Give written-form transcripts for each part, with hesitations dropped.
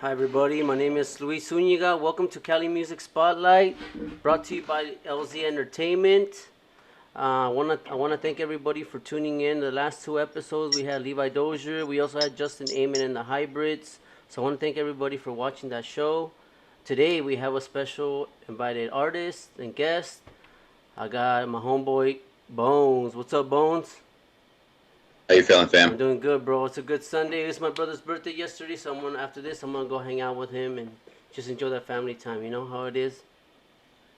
Hi everybody, my name is Luis Zuniga. Welcome to Cali Music Spotlight, brought to you by LZ Entertainment. I wanna thank everybody for tuning in. The last two episodes we had Levi Dozier. We also had Justin Amen and the Hybrids. So I want to thank everybody for watching that show. Today we have a special invited artist and guest. I got my homeboy Bones. What's up, Bones? How you feeling, fam? I'm doing good, bro. It's a good Sunday. It's my brother's birthday yesterday, so after this I'm gonna go hang out with him and just enjoy that family time. You know how it is.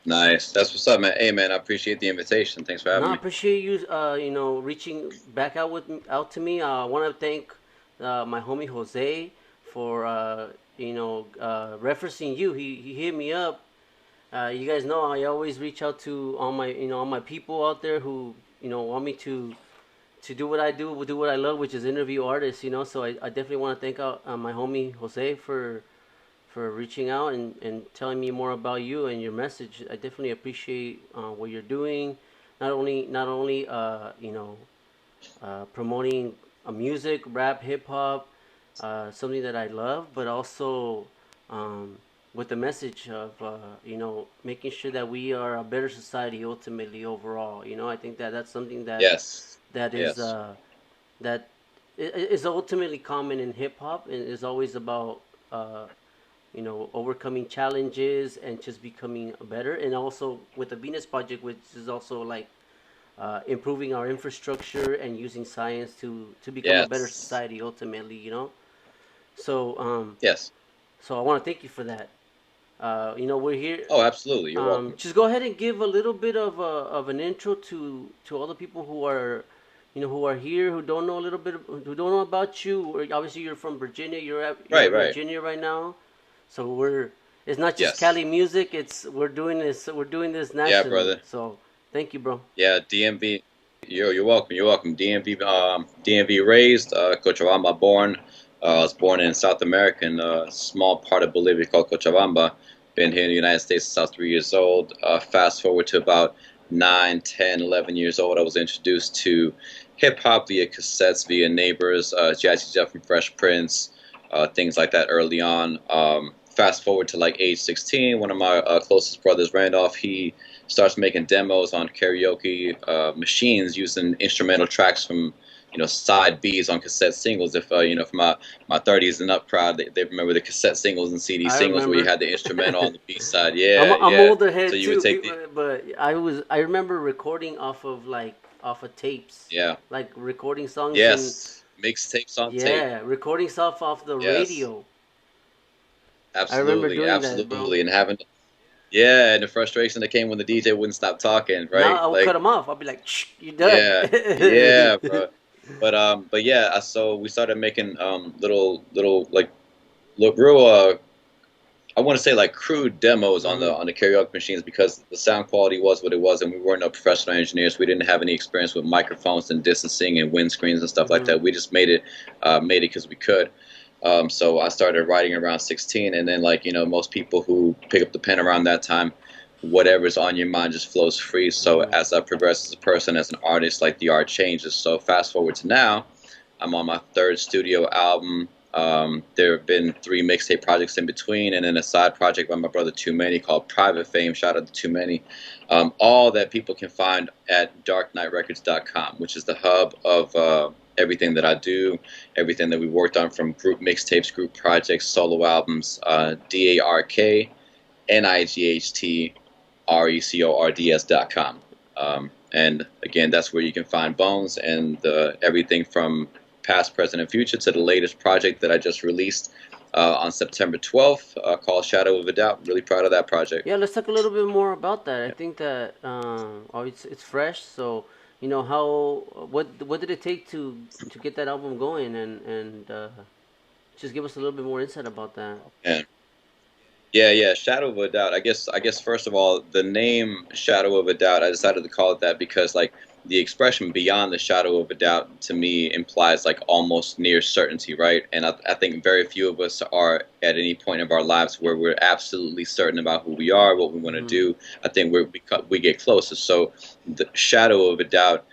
Nice. That's what's up, man. Hey, man, I appreciate the invitation. Thanks for No, having I me. appreciate you. Reaching back out to me. I want to thank my homie Jose for referencing you. He hit me up. You guys know I always reach out to all my people out there who want me to do what I do what I love, which is interview artists. So I definitely want to thank my homie Jose for reaching out and telling me more about you and your message. I definitely appreciate what you're doing. Not only promoting music, rap, hip hop, something that I love, but also with the message of making sure that we are a better society ultimately overall. I think that that's something Yes. that is Yes. uh, that is ultimately common in hip hop and is always about uh, overcoming challenges and just becoming better. And also with the Venus Project, which is also like improving our infrastructure and using science to become a better Yes. society ultimately. So Yes. so I want to thank you for that. We're here. Oh, absolutely. You're welcome. Just go ahead and give a little bit of an intro to all the people who are here, who don't know a little bit, who don't know about you. Or obviously, you're from Virginia. You're Right, in right. Virginia right now, so it's not just Yes. Cali music. It's we're doing this Yeah, nationally. brother. So thank you, bro. Yeah, DMV. You're welcome. You're welcome. DMV raised, Cochabamba born. I was born in South America in a small part of Bolivia called Cochabamba. Been here in the United States since I was 3 years old. Fast forward to about 9, 10, 11 years old, I was introduced to hip hop via cassettes, via neighbors, Jazzy Jeff from Fresh Prince, things like that early on. Fast forward to like age 16, one of my closest brothers, Randolph, he starts making demos on karaoke machines using instrumental tracks from side Bs on cassette singles. If from my 30s and up crowd, they remember the cassette singles and CD I singles where you remember. had the instrumental on the B side. I'm Yeah, I'm yeah. older So head you would too, take the but I remember recording off of tapes, yeah, like recording songs and yes, mixtapes on tape. yeah, recording stuff off the Yes, radio. I remember absolutely, doing that, bro. absolutely, and having yeah, and the frustration that came when the DJ wouldn't stop talking, Now right? I would cut Like them off. I'll be like, Shh, "You done?" yeah, yeah, bro. But yeah, so we started making little like real I want to say like crude demos on hmm the karaoke machines because the sound quality was what it was, and we weren't no professional engineers. We didn't have any experience with microphones and distancing and windscreens and stuff like hmm that. We just made it because we could. So I started writing around 16, and then like most people who pick up the pen around that time, whatever's on your mind just flows free. So hmm as I progress as a person, as an artist, like the art changes. So fast forward to now, I'm on my third studio album. There have been three mixtape projects in between, and then a side project by my brother Too Many called Private Fame. Shout out to Too Many. All that people can find at DarkNightRecords.com, which is the hub of everything that I do, everything that we worked on from group mixtapes, group projects, solo albums. DarkNightRecords.com. And again, that's where you can find Bones and everything from past, present, and future to the latest project that I just released on September 12th called Shadow of a Doubt. Really proud of that project. Yeah, let's talk a little bit more about that. I Yeah. think that it's fresh. So how what did it take to get that album going and just give us a little bit more insight about that. And yeah, Shadow of a Doubt. I guess first of all, the name Shadow of a Doubt, I decided to call it that because like the expression beyond the shadow of a doubt to me implies like almost near certainty, right? And I think very few of us are at any point of our lives where we're absolutely certain about who we are, what we want to hmm do. I think we get closer. So the shadow of a doubt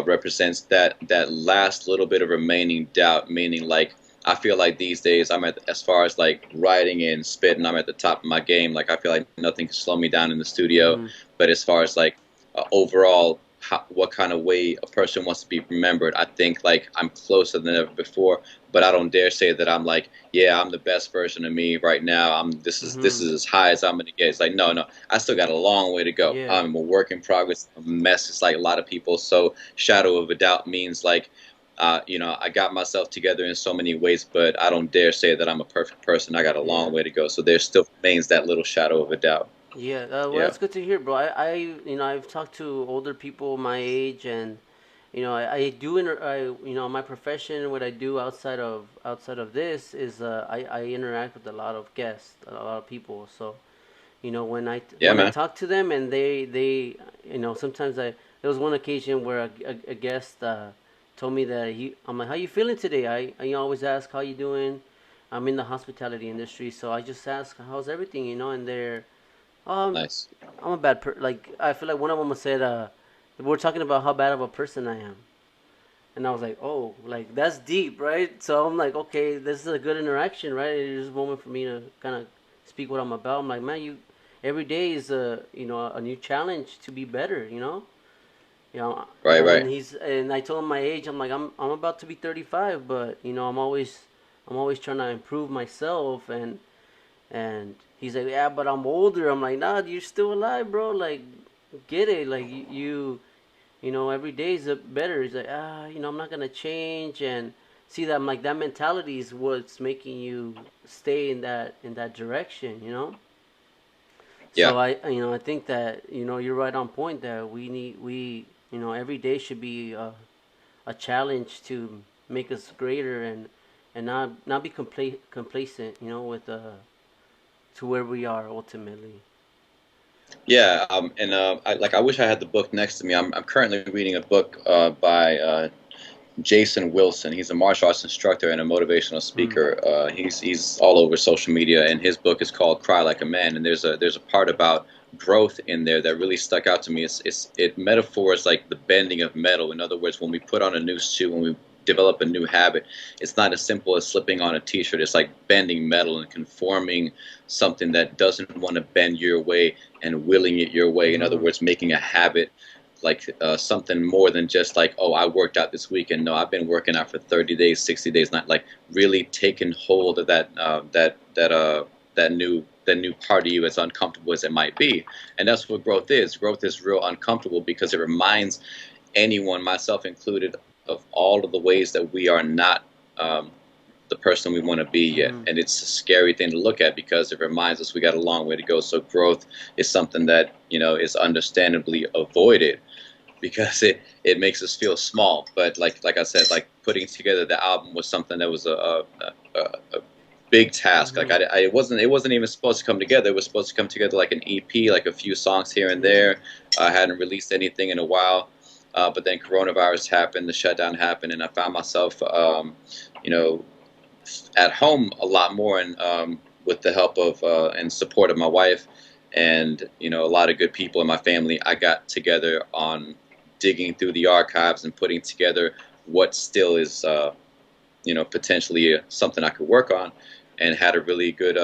represents that last little bit of remaining doubt, meaning like I feel like these days I'm at, as far as like writing and spitting, I'm at the top of my game. Like I feel like nothing can slow me down in the studio. Mm-hmm. But as far as like overall, what kind of way a person wants to be remembered, I think like I'm closer than ever before. But I don't dare say that I'm like, yeah, I'm the best version of me right now. This Mm-hmm. is as high as I'm gonna get. It's like no, no, I still got a long way to go. Yeah. I'm a work in progress, a mess. It's like a lot of people. So shadow of a doubt means like you know, I got myself together in so many ways, but I don't dare say that I'm a perfect person. I got a Yeah. long way to go. So there still remains that little shadow of a doubt. Yeah, well, Yeah. that's good to hear, bro. I've talked to older people my age, and I do my profession, what I do outside of this is I interact with a lot of guests, a lot of people. So, Yeah, when I man. talk to them, and they sometimes there was one occasion where a guest told me that I'm like, how you feeling today? I always ask how you doing. I'm in the hospitality industry, so I just ask how's everything, and um, Nice. I'm a bad like I feel like one of them said we're talking about how bad of a person I am, and I was like, oh, like that's deep, right? So I'm like, okay, this is a good interaction, right? It's a moment for me to kind of speak what I'm about. I'm like, man, every day is a new challenge to be better, Right, right. and I told him my age. I'm like, I'm about to be 35, but I'm always trying to improve myself, and he's like, yeah, but I'm older. I'm like, nah, you're still alive, bro. Like, get it. Like, every day is better. He's like, I'm not going to change. And see that, I'm like, that mentality is what's making you stay in that direction. Yeah. So I think that, you're right on point that every day should be a challenge to make us greater and not be complacent, with to where we are ultimately. Yeah. And I wish I had the book next to me. I'm currently reading a book by Jason Wilson. He's a martial arts instructor and a motivational Mm. speaker. He's all over social media, and his book is called "Cry Like a Man." And there's a part about growth in there that really stuck out to me. It metaphors like the bending of metal. In other words, when we put on a new suit, when we develop a new habit, it's not as simple as slipping on a t-shirt. It's like bending metal and conforming something that doesn't want to bend your way and willing it your way. In other Mm. words, making a habit like something more than just like, oh, I worked out this weekend. No, I've been working out for 30 days, 60 days, not like really taking hold of that new part of you, as uncomfortable as it might be. And that's what growth is. Growth is real uncomfortable because it reminds anyone, myself included, of all of the ways that we are not um, the person we want to be yet. Mm. And it's a scary thing to look at because it reminds us we got a long way to go. So growth is something that, is understandably avoided because it makes us feel small. But like I said, like putting together the album was something that was a big task. Like Mm-hmm. it wasn't even supposed to come together. It was supposed to come together like an EP, like a few songs here and Yeah. there. I hadn't released anything in a while. But then coronavirus happened, the shutdown happened, and I found myself, you know, at home a lot more, and with the help of and support of my wife, and a lot of good people in my family, I got together on digging through the archives and putting together what still is potentially something I could work on, and had a really good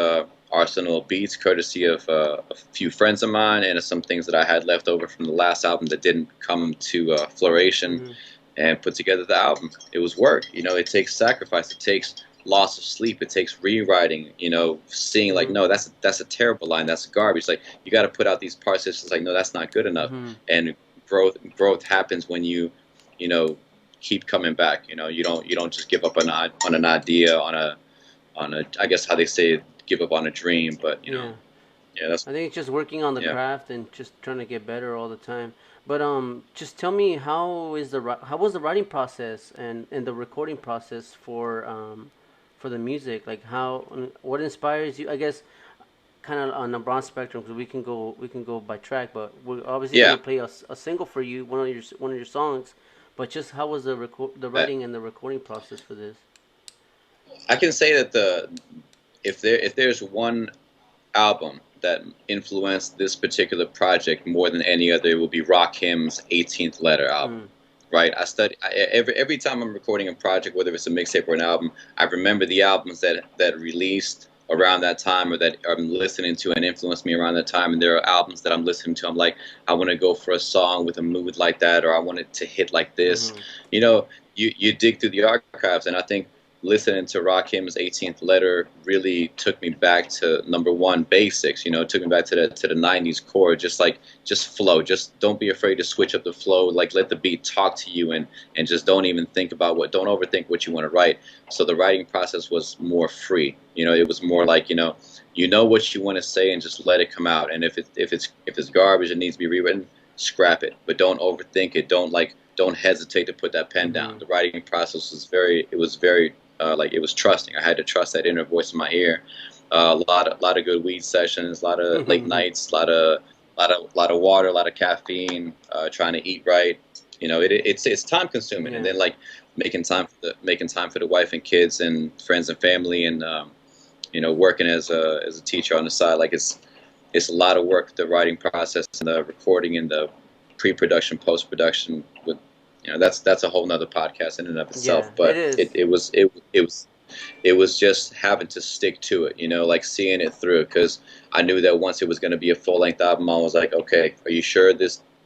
arsenal of beats courtesy of a few friends of mine and some things that I had left over from the last album that didn't come to floration, Mm-hmm. and put together the album. It was work. It takes sacrifice. It takes loss of sleep. It takes rewriting. Seeing like, Mm-hmm. no, that's a terrible line. That's garbage. Like you got to put out these parts. It's just like, no, that's not good enough. Mm-hmm. And growth happens when you know keep coming back. You don't just give up on an idea, on a I guess how they say give up on a dream. But Yeah. yeah, that's I think it's just working on the yeah. craft and just trying to get better all the time. But just tell me how was the writing process and the recording process for the music? Like what inspires you? I guess kind of on a broad spectrum because we can go by track, but we're obviously Yeah. gonna play a single for you, one of your songs. But just how was the Uh, writing and the recording process for this? I can say that if there's one album that influenced this particular project more than any other, it will be Rakim's 18th Letter album. Mm. right? Every time I'm recording a project, whether it's a mixtape or an album, I remember the albums that released around that time or that I'm listening to and influenced me around that time. And there are albums that I'm listening to. I'm like, I want to go for a song with a mood like that, or I want it to hit like this. Mm-hmm. You know, you dig through the archives, and I think listening to Rakim's 18th Letter really took me back to number one basics. You know, it took me back to the 90s core. Just flow. Just don't be afraid to switch up the flow. Like let the beat talk to you, and just don't even think about don't overthink what you want to write. So the writing process was more free. You know, it was more like you know what you want to say and just let it come out. And if it's garbage and needs to be rewritten, scrap it. But don't overthink it. Don't hesitate to put that pen down. The writing process was very like it was trusting. I had to trust that inner voice in my ear. A lot of good weed sessions, a lot of late nights, a lot of water, a lot of caffeine. Trying to eat right. You know, it's time consuming, and then like making time for the wife and kids and friends and family, and you know, working as a teacher on the side. Like it's a lot of work. The writing process and the recording and the pre-production, post-production with that's a whole nother podcast in and of itself. But it was just having to stick to it, you know, like seeing it through, because I knew that once it was going to be a full-length album, I was like, okay, are you sure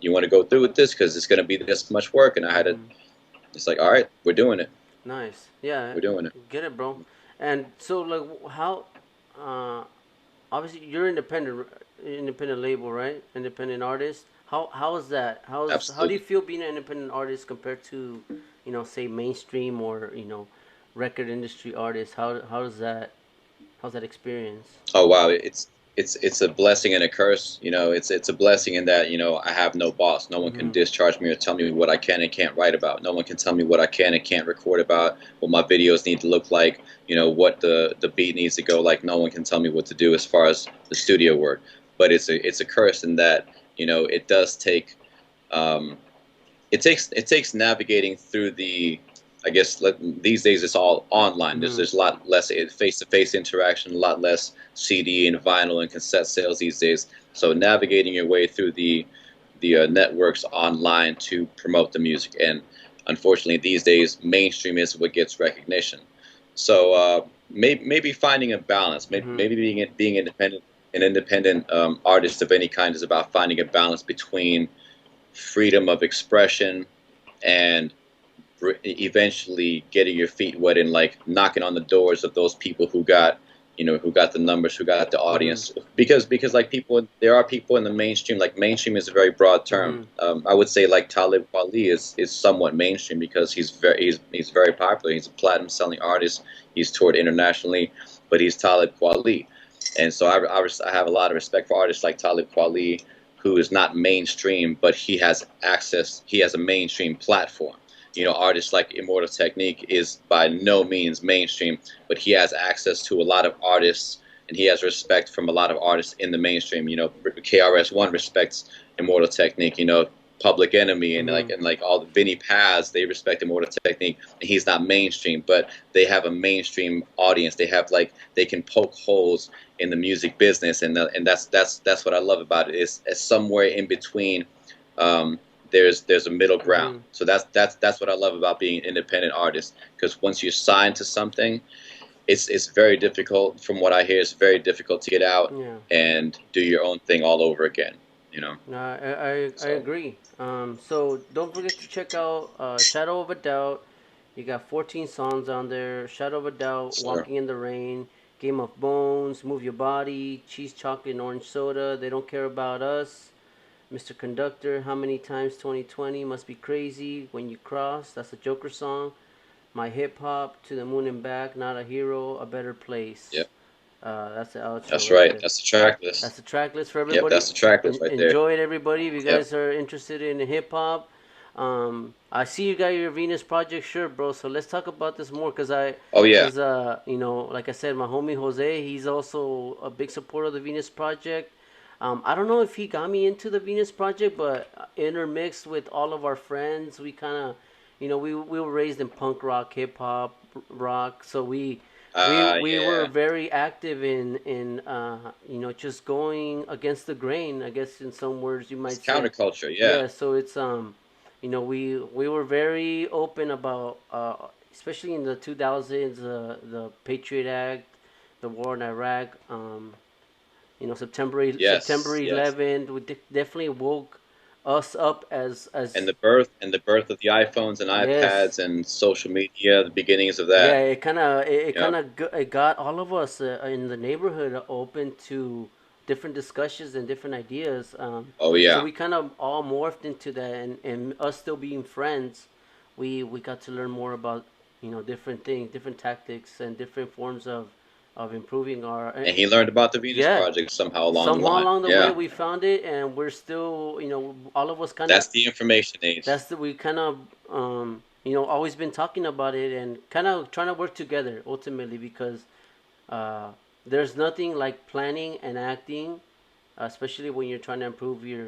you want to go through with this, because it's going to be this much work? And I had to, it's like, all right, we're doing it. Nice. Yeah, we're doing it. Get it, bro. And so like how obviously you're independent label, right? Independent artist. How is that? How do you feel being an independent artist compared to, you know, say mainstream or, you know, record industry artists? How's that experience? Oh wow, it's a blessing and a curse. You know, it's a blessing in that, you know, I have no boss. No one can discharge me or tell me what I can and can't write about. No one can tell me what I can and can't record about, what my videos need to look like, you know, what the beat needs to go like. No one can tell me what to do as far as the studio work. But it's a curse in that, you know, it does take it takes navigating through the, I guess these days it's all online. There's a lot less face-to-face interaction, a lot less CD and vinyl and cassette sales these days. So navigating your way through the networks online to promote the music, and unfortunately these days mainstream is what gets recognition. So maybe finding a balance, maybe being independent. An independent artist of any kind is about finding a balance between freedom of expression and eventually getting your feet wet and like knocking on the doors of those people who got the numbers, who got the audience. Because like there are people in the mainstream. Like mainstream is a very broad term. I would say like Talib Kweli is somewhat mainstream because he's very popular. He's a platinum selling artist. He's toured internationally, but he's Talib Kweli. And so I have a lot of respect for artists like Talib Kweli, who is not mainstream, but he has access. He has a mainstream platform. You know, artists like Immortal Technique is by no means mainstream, but he has access to a lot of artists, and he has respect from a lot of artists in the mainstream. You know, KRS-One respects Immortal Technique. You know, Public Enemy and like all the Vinnie Paz, they respect Immortal Technique. And he's not mainstream, but they have a mainstream audience. They can poke holes in the music business, and that's what I love about it. It's somewhere in between. There's a middle ground. So that's what I love about being an independent artist, because once you're signed to something, it's very difficult. From what I hear, it's very difficult to get out and do your own thing all over again. You know. No, I agree. So don't forget to check out Shadow of a Doubt. You got 14 songs on there. Shadow of a Doubt, Walking in the Rain, Game of Bones, Move Your Body, Cheese, Chocolate, and Orange Soda, They Don't Care About Us, Mr. Conductor, How Many Times 2020, Must Be Crazy, When You Cross, that's a Joker song, My Hip Hop, To the Moon and Back, Not a Hero, A Better Place. Yep. That's the outro. That's right. That's the track list. That's the track list for everybody. Yep, that's the track list right there. Enjoy it, everybody. If you guys are interested in hip hop, I see you got your Venus Project shirt, bro. So let's talk about this more, cause you know, like I said, my homie Jose, he's also a big supporter of the Venus Project. I don't know if he got me into the Venus Project, but intermixed with all of our friends, we kind of, you know, we were raised in punk rock, hip hop, rock, so we were very active in you know, just going against the grain, I guess in some words you might say. Counterculture, yeah. Yeah, so it's we were very open about, especially in the 2000s, the Patriot Act, the war in Iraq, September Yes, yes. 11th. Definitely woke us up And as the birth of the iPhones and yes. iPads and social media, the beginnings of Yeah, that. it Yeah. it got all of us in the neighborhood open to different discussions and different ideas. Oh So yeah. we kind of all morphed into that, and us still being friends, we got to learn more about different things, different tactics, and different forms of improving our. And he learned about the Venus Yeah, Project somehow along the somehow line. along the way Yeah. we found it, and we're still all of us kind of That's the information age. that's the we kind of always been talking about it and kind of trying to work together ultimately because uh, there's nothing like planning and acting, especially when you're trying to improve your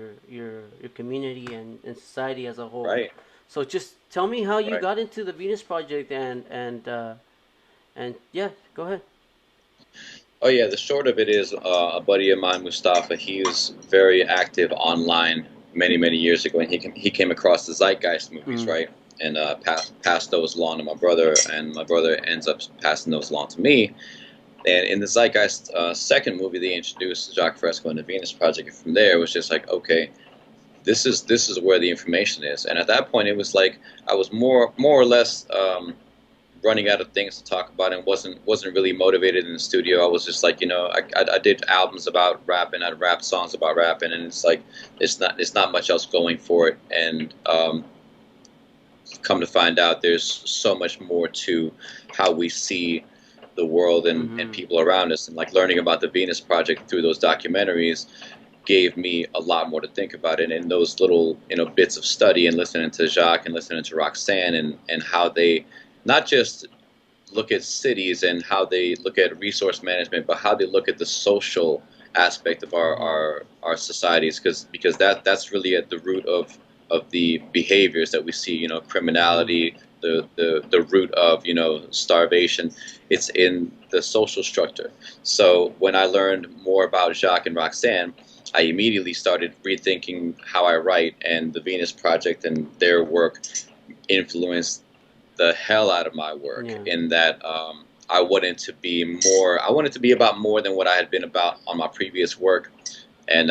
community and society as a whole. Right. So just tell me how you Right. got into the Venus Project and yeah, go ahead. Oh yeah, the short of it is a buddy of mine, Mustafa. He was very active online many years ago, and he came across the Zeitgeist movies, Mm. right? And passed those along to my brother, and my brother ends up passing those along to me. And in the Zeitgeist second movie, they introduced Jacques Fresco and the Venus Project, and from there it was just like, okay, this is where the information is. And at that point, it was like I was more or less. Running out of things to talk about and wasn't really motivated in the studio. I was just like, I did albums about rapping, I rapped songs about rapping, and it's like it's not much else going for it. And come to find out, there's so much more to how we see the world and Mm-hmm. people around us. And like learning about the Venus Project through those documentaries gave me a lot more to think about it. And those little bits of study and listening to Jacques and listening to Roxanne and how they not just look at cities and how they look at resource management, but how they look at the social aspect of our Mm-hmm. our societies, because that's really at the root of the behaviors that we see. Mm-hmm. Criminality, the root of starvation. It's in the social structure. So when I learned more about Jacques and Roxanne, I immediately started rethinking how I write, and the Venus Project and their work influenced the hell out of my work Yeah. in that I wanted to be about more than what I had been about on my previous work. And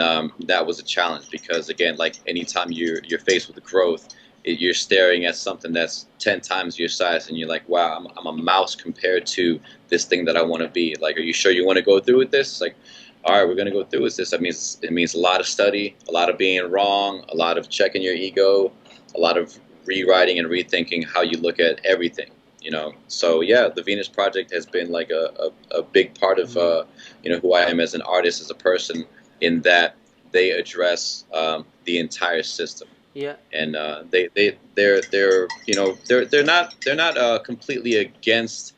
that was a challenge because again, like anytime you're faced with growth, you're staring at something that's 10 times your size and you're like, wow, I'm a mouse compared to this thing that I want to be. Like, are you sure you want to go through with this? Like, all right, we're going to go through with this. It means a lot of study, a lot of being wrong, a lot of checking your ego, a lot of rewriting and rethinking how you look at everything. So yeah, the Venus Project has been like a big part of Mm-hmm. who I am as an artist, as a person, in that they address the entire system. Yeah. And they're not completely against.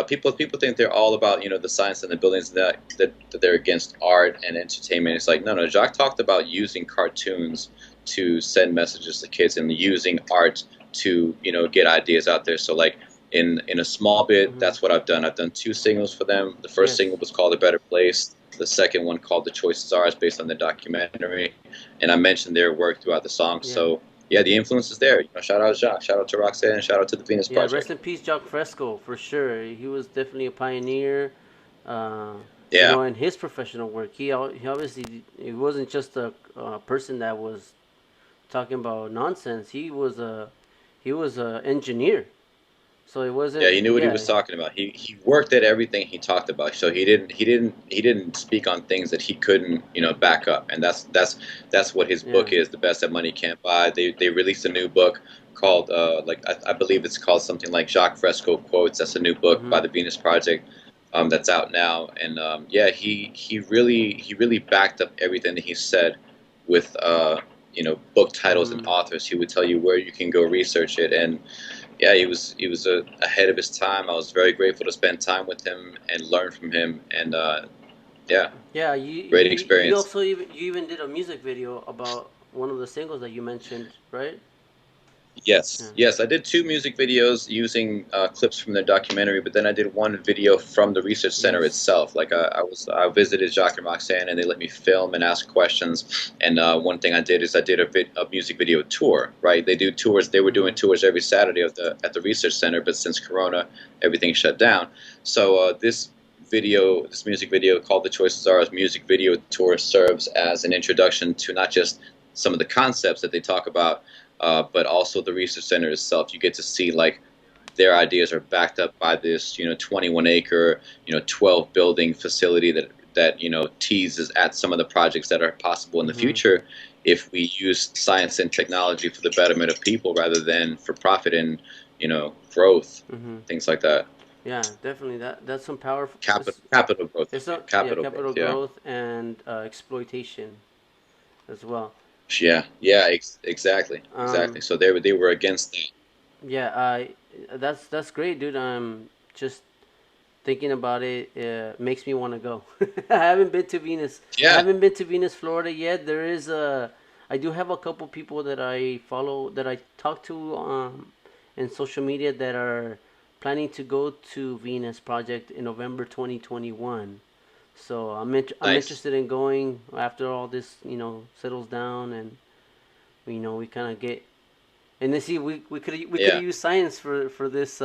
People think they're all about the science and the buildings, that they're against art and entertainment. It's like, no, Jacques talked about using cartoons to send messages to kids and using art to get ideas out there. So like in a small bit, Mm-hmm. that's what I've done. I've done 2 singles for them. The first Yes. single was called A Better Place. The second one called The Choice is Ours, based on the documentary. And I mentioned their work throughout the song. Yeah. So yeah, the influence is there. Shout out to Jacques, shout out to Roxanne, and shout out to the Venus Yeah, rest Project. in peace, Jacques Fresco, for sure. He was definitely a pioneer, uh, Yeah, in his professional work. He obviously he wasn't just a person that was talking about nonsense. He was a engineer, so it yeah, wasn't. he knew what he Yeah, was talking about. He worked at everything he talked about. So he didn't speak on things that he couldn't back up. And that's what his yeah. book is. The Best That Money Can't Buy. They released a new book called like I believe it's called something like Jacques Fresco Quotes. That's a new book Mm-hmm. by the Venus Project. That's out now, and yeah, he really backed up everything that he said with book titles and Mm-hmm. authors. He would tell you where you can go research it. And yeah, he was ahead of his time. I was very grateful to spend time with him and learn from him. And yeah, Yeah, you great you you experience. also even did a music video about one of the singles that you mentioned, right? Yes, Yeah. yes, I did two music videos using clips from their documentary, but then I did one video from the research center Yes. itself. Like I visited Jacques and Roxanne, and they let me film and ask questions. And one thing I did is I did a music video tour. Right, they do tours. They were doing Mhm. tours every Saturday at the research center, but since Corona, everything shut down. So this music video called "The Choices Are Ours" music video tour serves as an introduction to not just some of the concepts that they talk about, but also the research center itself. You get to see like their ideas are backed up by this, 21 acre, 12 building facility that teases at some of the projects that are possible in the Mhm. future if we use science and technology for the betterment of people rather than for profit and growth, Mhm. things like that. Yeah, definitely. That's some powerful. Capital growth. It's a, yeah, Capital capital growth. Yeah. growth and exploitation as well. Yeah. Yeah. Exactly. Exactly. Um, So they were against that. yeah, that's great, dude. Just thinking about it makes me want to go. I haven't been to Venus. I Yeah. haven't been to Venus, Florida yet. I do have a couple people that I follow that I talk to in social media that are planning to go to Venus Project in November 2021. So I'm Nice. interested in going after all this settles down and we kind of get and then see we could Yeah. use science for this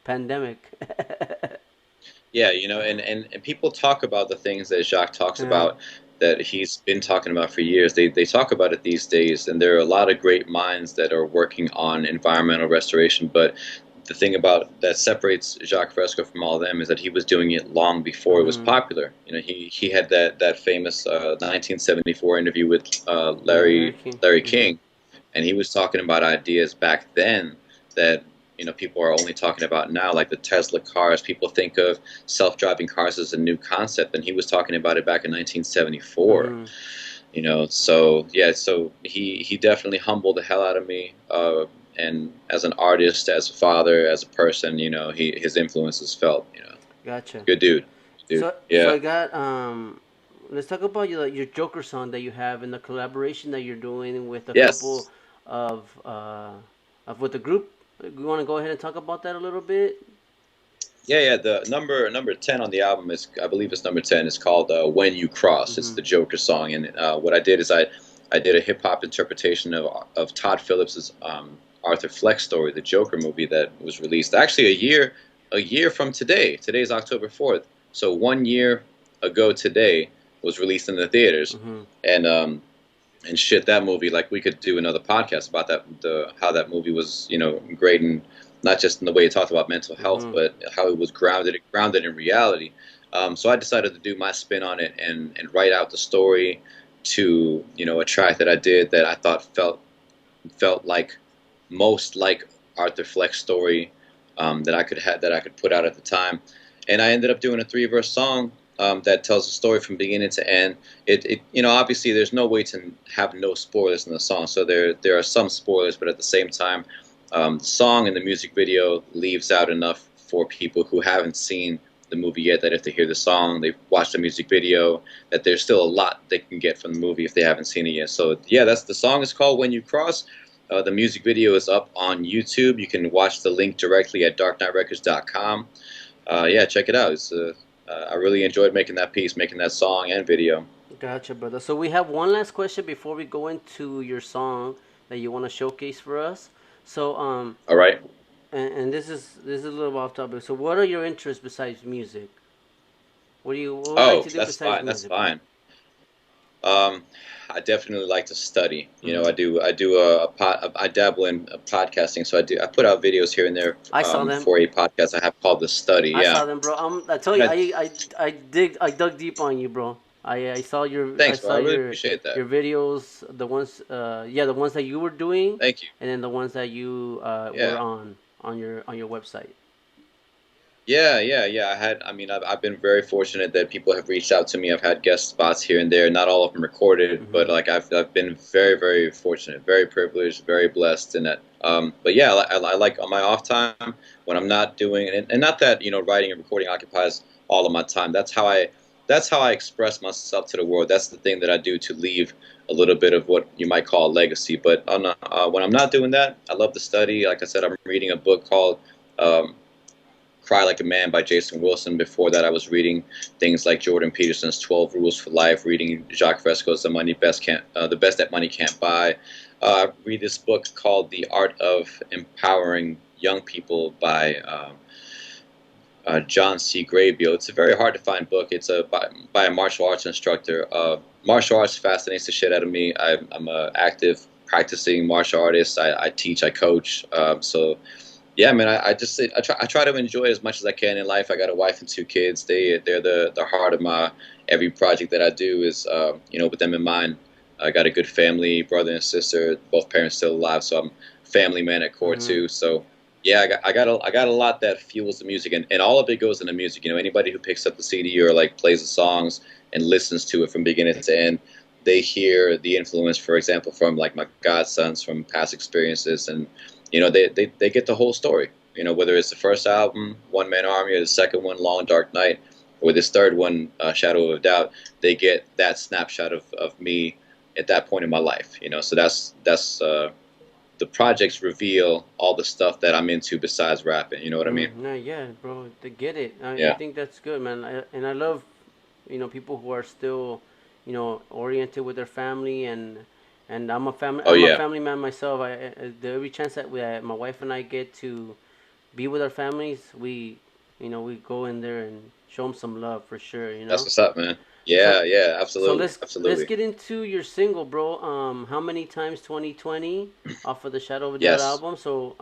pandemic. Yeah, and people talk about the things that Jacques talks Yeah. about that he's been talking about for years. They talk about it these days, and there are a lot of great minds that are working on environmental restoration. But the thing about that separates Jacques Fresco from all of them is that he was doing it long before it was Mm-hmm. popular. He had that famous 1974 interview with Yeah, Larry Larry King. Larry Mm-hmm. King, and he was talking about ideas back then that people are only talking about now, like the Tesla cars. People think of self-driving cars as a new concept, and he was talking about it back in 1974. Mm-hmm. So yeah, so he definitely humbled the hell out of me. And as an artist, as a father, as a person, his influence is felt. Gotcha. Good dude, dude. So Yeah. I got let's talk about your Joker song that you have and the collaboration that you're doing with a couple Yes. of uh of with the group. You want to go ahead and talk about that a little bit? Yeah, yeah. The number 10 on the album is, I believe it's number 10. It's called "When You Cross." It's Mm-hmm. the Joker song, and what I did is I did a hip hop interpretation of Todd Phillips's Arthur Fleck story, the Joker movie that was released actually a year from today. Today's October 4th, so 1 year ago today was released in the theaters, Mm-hmm. and shit, that movie, like, we could do another podcast about that, the how that movie was, great, and not just in the way it talked about mental health, Mm-hmm. but how it was grounded in reality. So I decided to do my spin on it and write out the story to a track that I did that I thought felt like most like Arthur Fleck's story, that I could put out at the time, and I ended up doing a three-verse song that tells the story from beginning to end. Obviously there's no way to have no spoilers in the song, so there are some spoilers, but at the same time, the song and the music video leaves out enough for people who haven't seen the movie yet, that if they hear the song, they've watched the music video, that there's still a lot they can get from the movie if they haven't seen it yet. So yeah, that's the song is called "When You Cross." The music video is up on YouTube. You can watch the link directly at DarkNightRecords.com. Yeah, check it out. I really enjoyed making that piece, making that song and video. Gotcha, brother. So we have one last question before we go into your song that you want to showcase for us. So All right. and this is a little off topic. So what are your interests besides music? What would you like Oh, to do that's besides fine. That's music, bro? fine. Um, I definitely like to study. Mm-hmm. I dabble in podcasting, so I put out videos here and there I saw them. for a podcast I have called The Study. I Yeah. saw them, bro. I tell you, Yeah. I dug deep on you, bro. I Thanks, bro. saw I really appreciate that. your videos, the ones, yeah, the ones that you were doing, Thank you. and then the ones that you were Yeah. on your website. Yeah, yeah, yeah. I've been very fortunate that people have reached out to me. I've had guest spots here and there, not all of them recorded, but Mm-hmm. like I've been very, very fortunate, very privileged, very blessed in that. But yeah, I like on my off time when I'm not doing, and not that writing and recording occupies all of my time. that's how I express myself to the world. That's the thing that I do to leave a little bit of what you might call a legacy. But when I'm not doing that, I love to study. Like I said, I'm reading a book called um, Cry Like a Man by Jason Wilson. Before that, I was reading things like Jordan Peterson's 12 Rules for Life, reading Jacques Fresco's The Best That Money Can't Buy. I read this book called The Art of Empowering Young People by John C. Graybill. It's a very hard to find book. It's by a martial arts instructor. Martial arts fascinates the shit out of me. I'm an active practicing martial artist. I teach, I coach. So yeah, man, I try to enjoy as much as I can in life. I got a wife and 2 kids. They're the heart of my every project that I do is with them in mind. I got a good family, brother and sister, both parents still alive, so I'm a family man at core too. So yeah, I got a lot that fuels the music, and all of it goes into music. Anybody who picks up the CD or like plays the songs and listens to it from beginning to end, they hear the influence, for example, from like my godsons from past experiences, and they get the whole story. Whether it's the first album, One Man Army, or the second one, Long Dark Night, or this third one, Shadow of a Doubt, they get that snapshot of me at that point in my life. So that's the projects reveal all the stuff that I'm into besides rapping. You know what I mean? No, yeah, bro, they get it. I Yeah. think that's good, man. And I love, people who are still, oriented with their family, and I'm a family. Oh I'm a yeah. family man myself. Every chance that my wife and I get to be with our families, we go in there and show them some love for sure. That's what's up, man. So Yeah, yeah, so absolutely, let's absolutely. get into your single, bro. How many times 2020 off of the Shadow of a Doubt Yes. album? So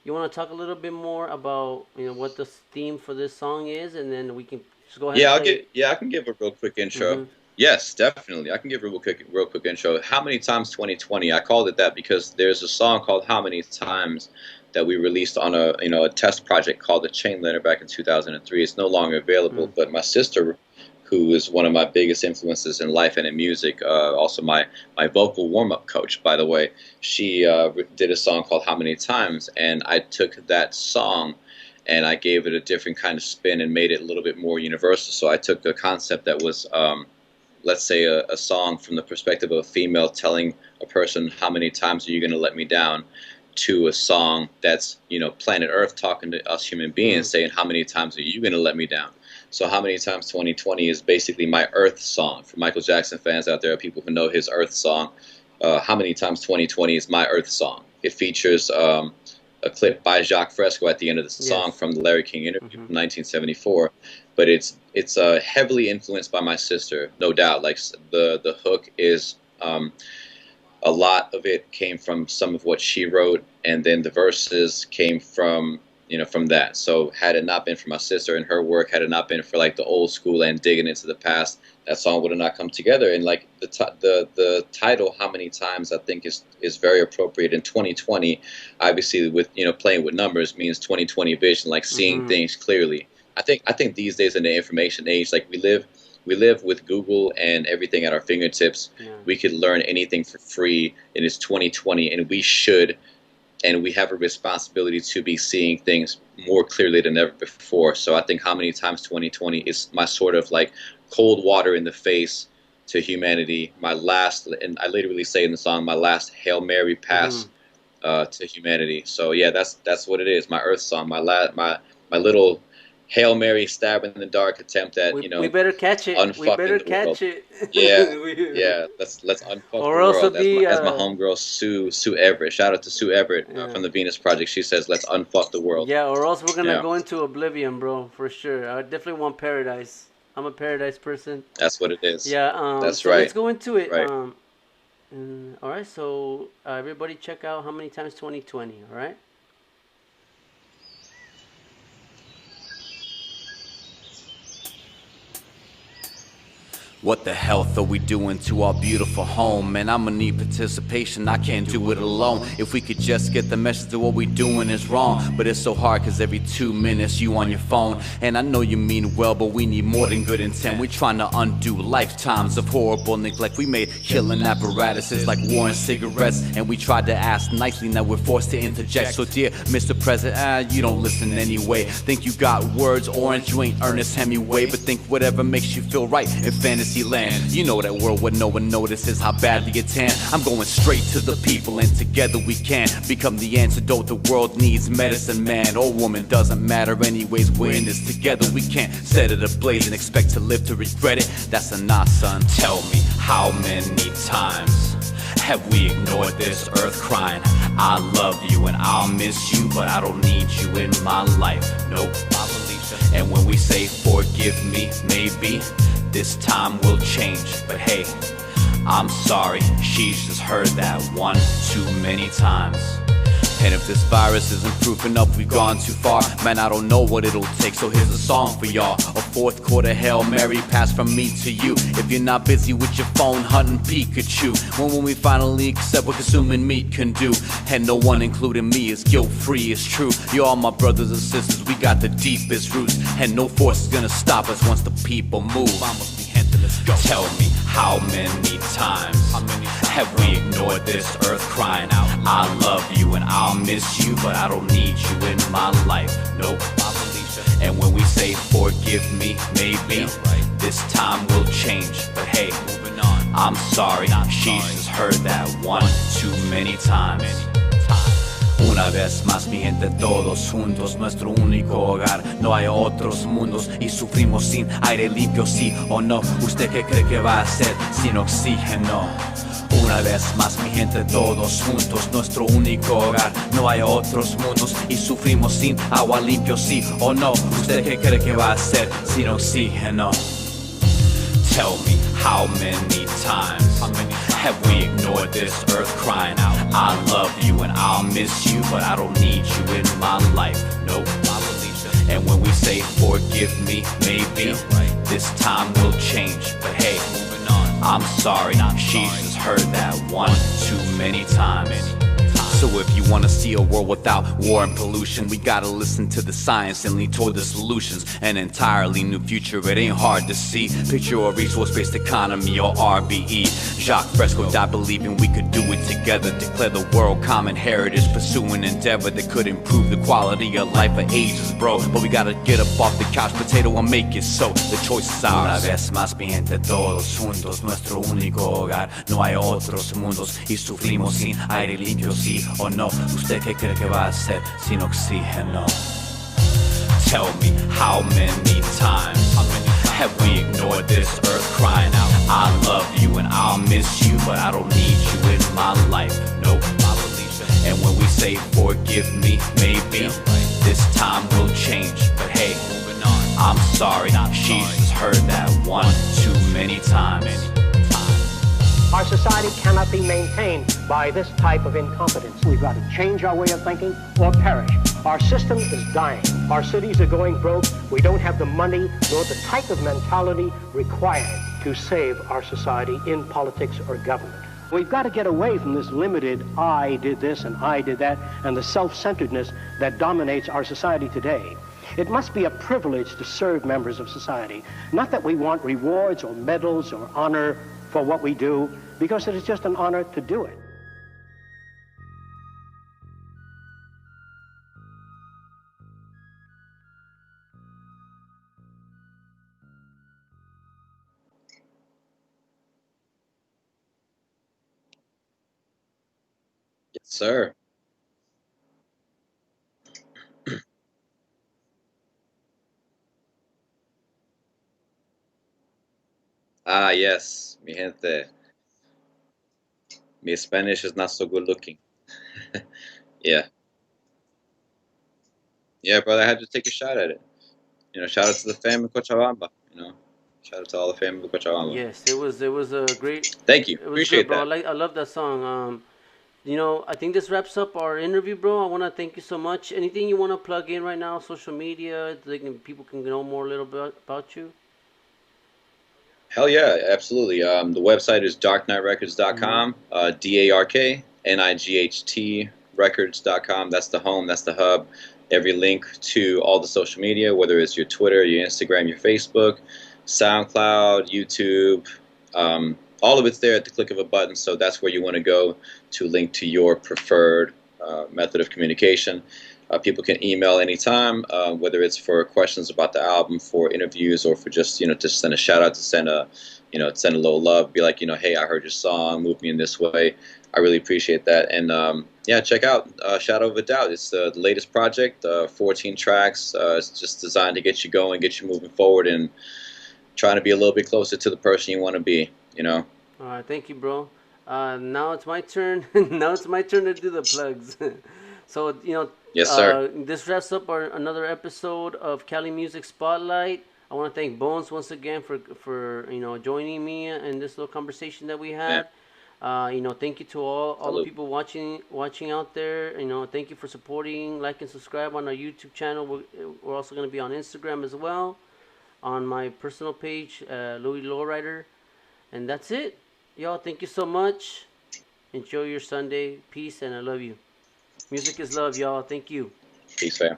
you want to talk a little bit more about what the theme for this song is, and then we can just go ahead and play it. Yeah, I can give a real quick intro. Mhm. Yes, definitely. I can give a real quick intro. How many times 2020? I called it that because there's a song called How Many Times that we released on a test project called The Chain Letter back in 2003. It's no longer available, Mm. but my sister, who is one of my biggest influences in life and in music, also my vocal warm-up coach, by the way, she did a song called How Many Times, and I took that song and I gave it a different kind of spin and made it a little bit more universal. So I took a concept that was, let's say, a song from the perspective of a female telling a person, how many times are you going to let me down, to a song that's, planet Earth talking to us human beings, saying, how many times are you going to let me down? So How Many Times 2020 is basically my Earth song. For Michael Jackson fans out there, people who know his Earth song, How Many Times 2020 is my Earth song. It features a clip by Jacques Fresco at the end of the song Yes. from the Larry King interview from 1974, but it's heavily influenced by my sister, no doubt. Like the hook is a lot of it came from some of what she wrote, and then the verses came from from that. So had it not been for my sister and her work, had it not been for like the old school and digging into the past, that song would have not come together. And like the title, How Many Times, I think is very appropriate in 2020. Obviously, with playing with numbers means 2020 vision, like seeing things clearly. I think these days in the information age, like we live with Google and everything at our fingertips. Yeah. We could learn anything for free, and it's 2020, and we should, and we have a responsibility to be seeing things more clearly than ever before. So I think How Many Times 2020 is my sort of like cold water in the face to humanity. My last, and I literally say in the song, my last Hail Mary pass to humanity. So yeah, that's what it is. My Earth song, my little Hail Mary stab in the dark attempt at We better catch it. We better unfucking the world. catch it. Yeah, yeah. Let's unfuck the Or else it'll world. be As my homegirl Sue Everett. Shout out to Sue Everett yeah. from the Venus Project. She says, "Let's unfuck the world." Yeah, or else we're gonna Yeah, go into oblivion, bro, for sure. I definitely want paradise. I'm a paradise person. that's what it is. Yeah. That's So let's right. go into it. Right. All right. So everybody, check out How Many Times 2020. All right. What the health are we doing to our beautiful home? Man, I'ma need participation, I can't do it alone. If we could just get the message that what we doing is wrong. But it's so hard cause every 2 minutes you on your phone. And I know you mean well, but we need more than good intent. We're trying to undo lifetimes of horrible neglect. We made killing apparatuses like war and cigarettes. And we tried to ask nicely, now we're forced to interject. So dear Mr. President, you don't listen anyway. Think you got words orange, you ain't Ernest Hemingway. But think whatever makes you feel right in fantasy land. You know that world where no one notices how badly it's tan. I'm going straight to the people and together we can become the antidote the world needs. Medicine man or woman, doesn't matter anyways, we're in this together. We can't set it ablaze and expect to live to regret it. That's a nah, son. Tell me, how many times have we ignored this earth crying, I love you and I'll miss you, but I don't need you in my life. Nope, I believe that. And when we say forgive me, maybe this time will change. But hey, I'm sorry, she's just heard that one too many times. And if this virus isn't proof enough we've gone too far, man, I don't know what it'll take, so here's a song for y'all. A fourth quarter Hail Mary pass from me to you. If you're not busy with your phone hunting Pikachu, when we finally accept what consuming meat can do. And no one, including me, is guilt-free, it's true. You're all my brothers and sisters, we got the deepest roots. And no force is gonna stop us once the people move. Vamos, mi gente, let's go. Tell me, how many times have we ignored this earth crying out, I love you and I'll miss you, but I don't need you in my life. Nope, I believe it. And when we say forgive me, maybe this time will change. But hey, moving on, I'm sorry, she's just heard that one too many times. Una vez más, mi gente, todos juntos, nuestro único hogar. No hay otros mundos y sufrimos sin aire limpio, sí o no. ¿Usted qué cree que va a hacer sin oxígeno? Una vez más, mi gente, todos juntos, nuestro único hogar. No hay otros mundos y sufrimos sin agua limpio, sí o no. ¿Usted qué cree que va a hacer sin oxígeno? Tell me, how many times have we ignored this earth crying out, I love you and I'll miss you, but I don't need you in my life. Nope, I believe it. And when we say forgive me, maybe this time will change. But hey, moving on, I'm sorry, she's just heard that one too many times. So if you wanna see a world without war and pollution, we gotta listen to the science and lean toward the solutions. An entirely new future, it ain't hard to see. Picture a resource-based economy or RBE. Jacques Fresco died believing we could do it together. Declare the world common heritage, pursue an endeavor that could improve the quality of life for ages, bro. But we gotta get up off the couch potato and make it so. The choice is ours. Una vez más, mi gente, todos juntos, nuestro único hogar. No hay otros mundos y sufrimos sin aire limpio, sí o no. ¿Usted qué cree que va a hacer sin oxígeno? Tell me, how many times have we ignored this earth crying out, I love you and I'll miss you, but I don't need you in my life. Nope, I believe it. And when we say forgive me, maybe this time will change. But hey, moving on, I'm sorry, she's just heard that one too many times. Our society cannot be maintained by this type of incompetence. We've got to change our way of thinking or perish. Our system is dying. Our cities are going broke. We don't have the money nor the type of mentality required to save our society in politics or government. We've got to get away from this limited, I did this and I did that, and the self-centeredness that dominates our society today. It must be a privilege to serve members of society. Not that we want rewards or medals or honor for what we do, because it is just an honor to do it. Yes, sir. Ah, yes, mi gente. My Spanish is not so good looking. Yeah. Yeah, brother, I had to take a shot at it. You know, shout out to the fam in Cochabamba, you know. Shout out to all the fam in Cochabamba. Yes, it was a great. Thank you. It was Appreciate good, bro. that. I love that song. You know, I think this wraps up our interview, bro. I want to thank you so much. Anything you want to plug in right now, social media, people can know more a little bit about you? Hell yeah, absolutely. The website is DarkNightRecords.com, DarkNight Records.com. That's the home, that's the hub. Every link to all the social media, whether it's your Twitter, your Instagram, your Facebook, SoundCloud, YouTube, all of it's there at the click of a button. So that's where you want to go to link to your preferred method of communication. People can email anytime, whether it's for questions about the album, for interviews, or for just just send a shout out, to send a send a little love, be like, hey, I heard your song, move me in this way. I really appreciate that. And yeah, check out Shadow of a Doubt. It's the latest project, 14 tracks. It's just designed to get you going, get you moving forward, and trying to be a little bit closer to the person you want to be. All right, thank you, bro. Now it's my turn. Now it's my turn to do the plugs. So, Yes, sir. this wraps up another episode of Cali Music Spotlight. I want to thank Bonez once again for joining me in this little conversation that we had. Thank you to all the people watching out there. Thank you for supporting, like and subscribe on our YouTube channel. We're also going to be on Instagram as well, on my personal page, Louis Lowrider. And that's it. Y'all, thank you so much. Enjoy your Sunday. Peace, and I love you. Music is love, y'all. Thank you. Peace, fam.